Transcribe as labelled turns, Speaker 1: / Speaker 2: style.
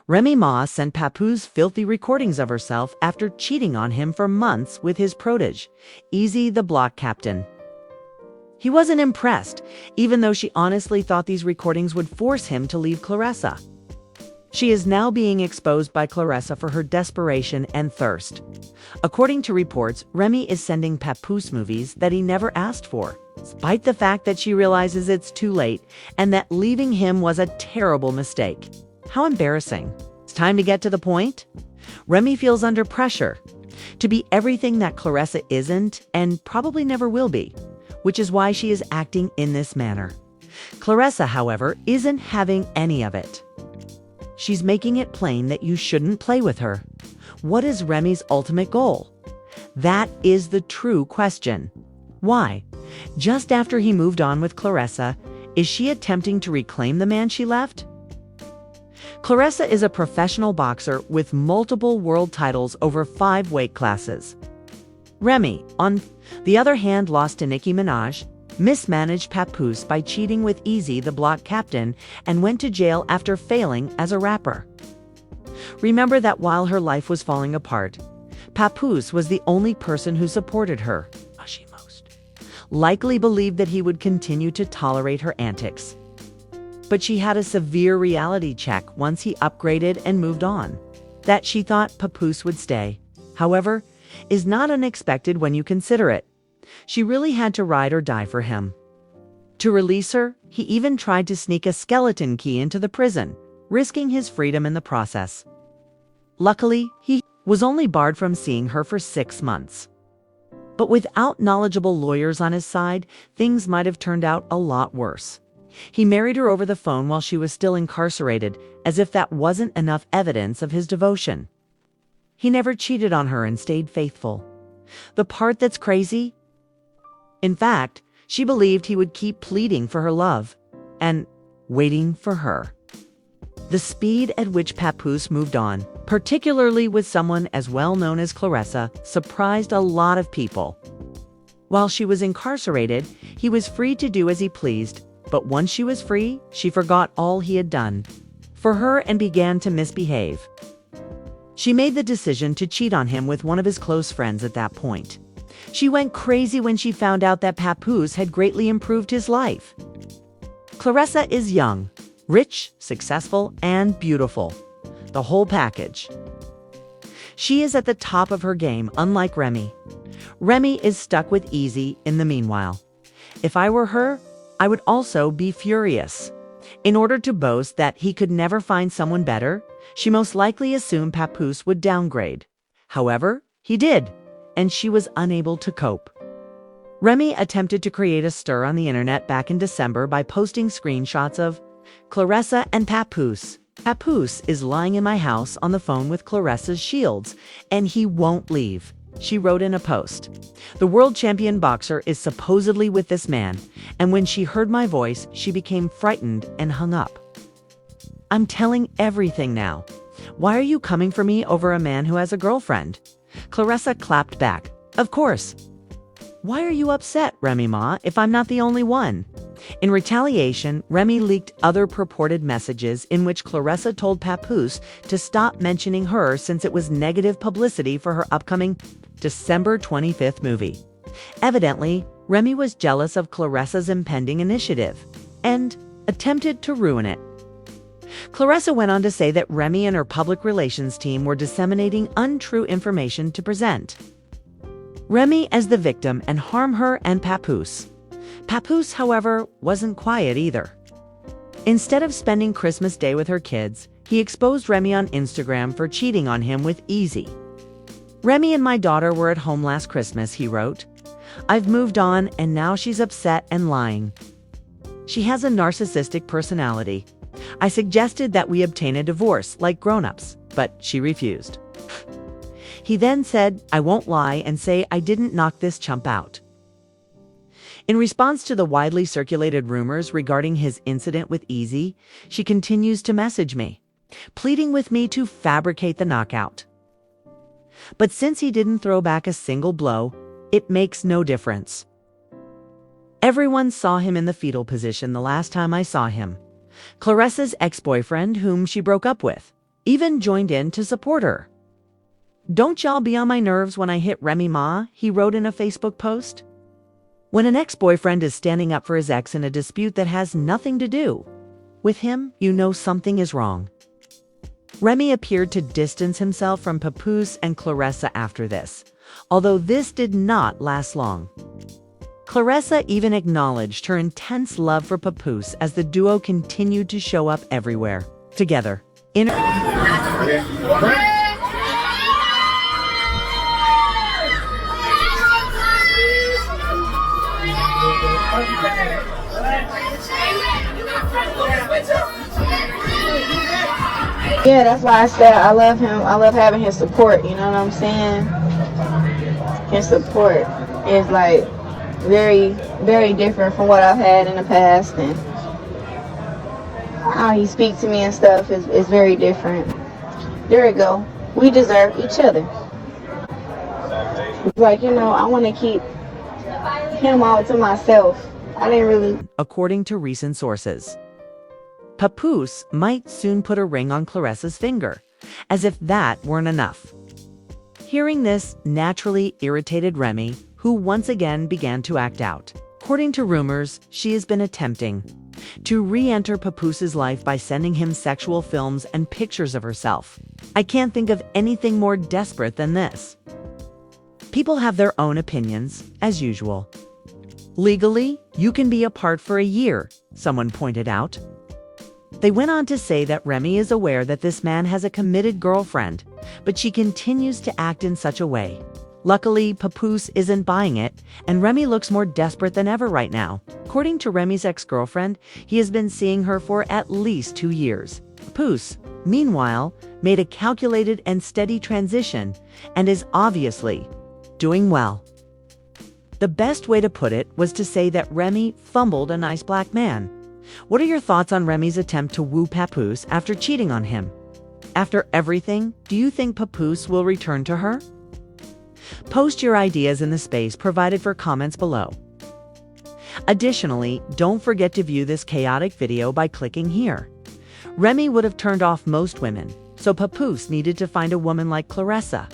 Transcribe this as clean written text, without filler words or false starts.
Speaker 1: Remy Ma sent Papoose filthy recordings of herself after cheating on him for months with his protege, Easy the block captain. He wasn't impressed, even though she honestly thought these recordings would force him to leave Claressa. She is now being exposed by Claressa for her desperation and thirst. According to reports, Remy is sending Papoose movies that he never asked for, despite the fact that she realizes it's too late and that leaving him was a terrible mistake. How embarrassing. It's time to get to the point. Remy feels under pressure to be everything that Claressa isn't and probably never will be, which is why she is acting in this manner. Claressa, however, isn't having any of it. She's making it plain that you shouldn't play with her. What is Remy's ultimate goal? That is the true question. Why? Just after he moved on with Claressa, is she attempting to reclaim the man she left? Claressa is a professional boxer with multiple world titles over 5 weight classes. Remy, on the other hand, lost to Nicki Minaj, mismanaged Papoose by cheating with Easy the block captain, and went to jail after failing as a rapper. Remember that while her life was falling apart, Papoose was the only person who supported her. She most likely believed that he would continue to tolerate her antics. But she had a severe reality check once he upgraded and moved on. That she thought Papoose would stay, however, is not unexpected when you consider it. She really had to ride or die for him. To release her, he even tried to sneak a skeleton key into the prison, risking his freedom in the process. Luckily, he was only barred from seeing her for 6 months. But without knowledgeable lawyers on his side, things might have turned out a lot worse. He married her over the phone while she was still incarcerated, as if that wasn't enough evidence of his devotion. He never cheated on her and stayed faithful. The part that's crazy? In fact, she believed he would keep pleading for her love and waiting for her. The speed at which Papoose moved on, particularly with someone as well known as Claressa, surprised a lot of people. While she was incarcerated, he was free to do as he pleased, but once she was free, she forgot all he had done for her and began to misbehave. She made the decision to cheat on him with one of his close friends at that point. She went crazy when she found out that Papoose had greatly improved his life. Claressa is young, rich, successful, and beautiful. The whole package. She is at the top of her game, unlike Remy. Remy is stuck with Easy in the meanwhile. If I were her, I would also be furious. In order to boast that he could never find someone better, she most likely assumed Papoose would downgrade. However, he did, and she was unable to cope. Remy attempted to create a stir on the internet back in December by posting screenshots of Claressa and Papoose. Papoose is lying in my house on the phone with Claressa's shields, and he won't leave, she wrote in a post. The world champion boxer is supposedly with this man, and when she heard my voice, she became frightened and hung up. I'm telling everything now. Why are you coming for me over a man who has a girlfriend? Claressa clapped back. Of course. Why are you upset, Remy Ma, if I'm not the only one? In retaliation, Remy leaked other purported messages in which Claressa told Papoose to stop mentioning her since it was negative publicity for her upcoming December 25th movie. Evidently, Remy was jealous of Claressa's impending initiative and attempted to ruin it. Claressa went on to say that Remy and her public relations team were disseminating untrue information to present Remy as the victim and harm her and Papoose. Papoose, however, wasn't quiet either. Instead of spending Christmas Day with her kids, he exposed Remy on Instagram for cheating on him with Easy. Remy and my daughter were at home last Christmas, he wrote. I've moved on and now she's upset and lying. She has a narcissistic personality. I suggested that we obtain a divorce like grown-ups, but she refused. He then said, I won't lie and say I didn't knock this chump out. In response to the widely circulated rumors regarding his incident with Easy, she continues to message me, pleading with me to fabricate the knockout. But since he didn't throw back a single blow, it makes no difference. Everyone saw him in the fetal position the last time I saw him. Claressa's ex-boyfriend, whom she broke up with. even joined in to support her. "Don't y'all be on my nerves when I hit Remy Ma," he wrote in a Facebook post. When an ex-boyfriend is standing up for his ex in a dispute that has nothing to do with him, you know something is wrong. Remy appeared to distance himself from Papoose and Claressa after this, although this did not last long. Claressa even acknowledged her intense love for Papoose as the duo continued to show up everywhere together.
Speaker 2: Yeah, that's why I said I love him. I love having his support, you know what I'm saying? His support is like very, very different from what I've had in the past, and how he speaks to me and stuff is very different. There we go. We deserve each other. It's like, I want to keep him all to myself. I didn't really...
Speaker 1: According to recent sources, Papoose might soon put a ring on Claressa's finger, as if that weren't enough. Hearing this naturally irritated Remy, who once again began to act out. According to rumors, she has been attempting to re-enter Papoose's life by sending him sexual films and pictures of herself. I can't think of anything more desperate than this. People have their own opinions, as usual. Legally, you can be apart for a year, someone pointed out. They went on to say that Remy is aware that this man has a committed girlfriend, but she continues to act in such a way. Luckily, Papoose isn't buying it, and Remy looks more desperate than ever right now. According to Remy's ex-girlfriend, he has been seeing her for at least 2 years. Papoose, meanwhile, made a calculated and steady transition and is obviously doing well. The best way to put it was to say that Remy fumbled a nice black man. What are your thoughts on Remy's attempt to woo Papoose after cheating on him? After everything, do you think Papoose will return to her? Post your ideas in the space provided for comments below. Additionally, don't forget to view this chaotic video by clicking here. Remy would have turned off most women, so Papoose needed to find a woman like Claressa.